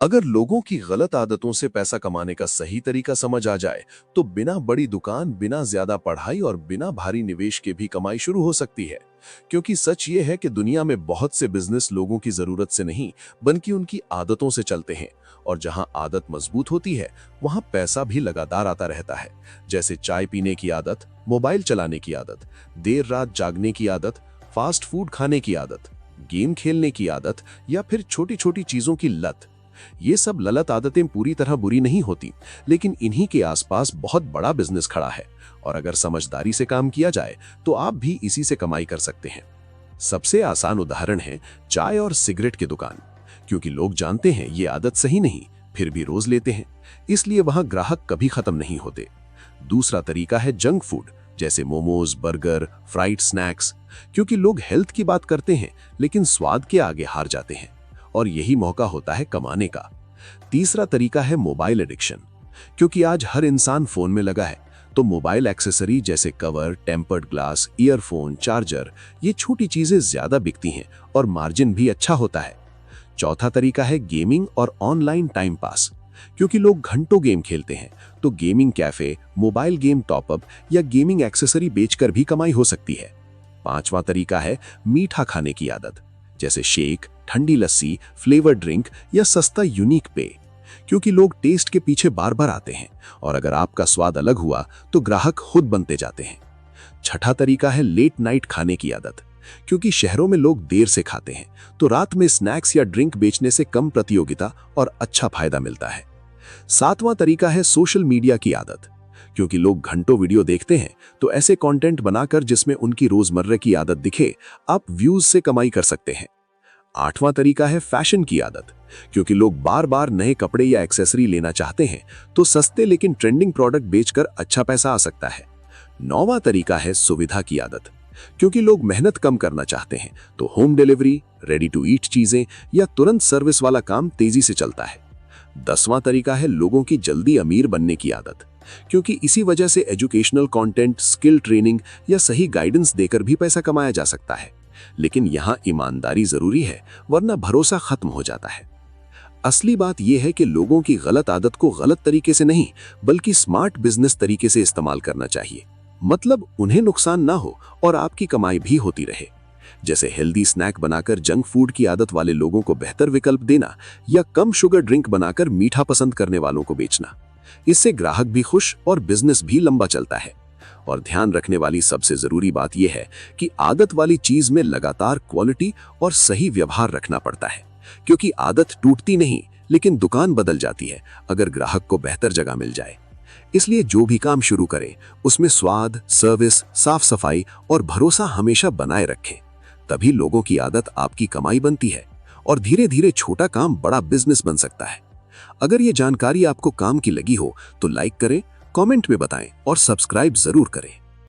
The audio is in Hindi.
अगर लोगों की गलत आदतों से पैसा कमाने का सही तरीका समझ आ जाए, तो बिना बड़ी दुकान, बिना ज्यादा पढ़ाई और बिना भारी निवेश के भी कमाई शुरू हो सकती है। क्योंकि सच ये है कि दुनिया में बहुत से बिजनेस लोगों की जरूरत से नहीं, बल्कि उनकी आदतों से चलते हैं। और जहां आदत मजबूत होती है, वहां पैसा भी लगातार आता रहता है। जैसे चाय पीने की आदत, मोबाइल चलाने की आदत, देर रात जागने की आदत, फास्ट फूड खाने की आदत, गेम खेलने की आदत या फिर छोटी छोटी चीजों की लत। ये सब गलत आदतें पूरी तरह बुरी नहीं होती, लेकिन इन्हीं के आसपास बहुत बड़ा बिजनेस खड़ा है। और अगर समझदारी से काम किया जाए, तो आप भी इसी से कमाई कर सकते हैं। सबसे आसान उदाहरण है चाय और सिगरेट की दुकान। क्योंकि लोग जानते हैं ये आदत सही नहीं, फिर भी रोज लेते हैं, इसलिए वहां ग्राहक कभी खत्म नहीं होते। दूसरा तरीका है जंक फूड, जैसे मोमोज, बर्गर, फ्राइड स्नैक्स। क्योंकि लोग हेल्थ की बात करते हैं, लेकिन स्वाद के आगे हार जाते हैं, और यही मौका होता है कमाने का। तीसरा तरीका है मोबाइल एडिक्शन। क्योंकि आज हर इंसान फोन में लगा है, तो मोबाइल एक्सेसरी जैसे cover, tempered glass, earphone, charger, ये छोटी चीजें ज्यादा बिकती हैं और मार्जिन भी अच्छा होता है। चौथा तरीका है गेमिंग और ऑनलाइन टाइम पास। क्योंकि लोग घंटों गेम खेलते हैं, तो gaming cafe, mobile game top up या गेमिंग एक्सेसरी बेचकर भी कमाई हो सकती है। पांचवा तरीका है मीठा खाने की आदत, जैसे शेक, ठंडी लस्सी, फ्लेवर ड्रिंक या सस्ता यूनिक पेय। क्योंकि लोग टेस्ट के पीछे बार बार आते हैं, और अगर आपका स्वाद अलग हुआ तो ग्राहक खुद बनते जाते हैं। छठा तरीका है लेट नाइट खाने की आदत। क्योंकि शहरों में लोग देर से खाते हैं, तो रात में स्नैक्स या ड्रिंक बेचने से कम प्रतियोगिता और अच्छा फायदा मिलता है। सातवां तरीका है सोशल मीडिया की आदत। क्योंकि लोग घंटों वीडियो देखते हैं, तो ऐसे कंटेंट बनाकर जिसमें उनकी रोजमर्रा की आदत दिखे, आप व्यूज से कमाई कर सकते हैं। आठवां तरीका है फैशन की आदत। क्योंकि लोग बार बार नए कपड़े या एक्सेसरी लेना चाहते हैं, तो सस्ते लेकिन ट्रेंडिंग प्रोडक्ट बेचकर अच्छा पैसा आ सकता है। नौवां तरीका है सुविधा की आदत। क्योंकि लोग मेहनत कम करना चाहते हैं, तो home delivery, ready to eat चीजें या तुरंत सर्विस वाला काम तेजी से चलता है। 10वां तरीका है लोगों की जल्दी अमीर बनने की आदत। क्योंकि इसी वजह से एजुकेशनल कंटेंट, स्किल ट्रेनिंग या सही गाइडेंस देकर भी पैसा कमाया जा सकता है। लेकिन यहाँ ईमानदारी जरूरी है, वरना भरोसा खत्म हो जाता है। असली बात यह है कि लोगों की गलत आदत को गलत तरीके से नहीं, बल्कि स्मार्ट बिजनेस तरीके से इस्तेमाल करना चाहिए। मतलब उन्हें नुकसान ना हो और आपकी कमाई भी होती रहे। जैसे हेल्दी स्नैक बनाकर जंक फूड की आदत वाले लोगों को बेहतर विकल्प देना, या कम शुगर ड्रिंक बनाकर मीठा पसंद करने वालों को बेचना। इससे ग्राहक भी खुश और बिजनेस भी लंबा चलता है। और ध्यान रखने वाली सबसे जरूरी बात यह है कि आदत वाली चीज में लगातार क्वालिटी और सही व्यवहार रखना पड़ता है। क्योंकि आदत टूटती नहीं, लेकिन दुकान बदल जाती है अगर ग्राहक को बेहतर जगह मिल जाए। इसलिए जो भी काम शुरू करें, उसमें स्वाद, सर्विस, साफ सफाई और भरोसा हमेशा बनाए रखें। तभी लोगों की आदत आपकी कमाई बनती है, और धीरे धीरे छोटा काम बड़ा बिजनेस बन सकता है। अगर ये जानकारी आपको काम की लगी हो, तो लाइक करें, कमेंट में बताएं और सब्सक्राइब जरूर करें।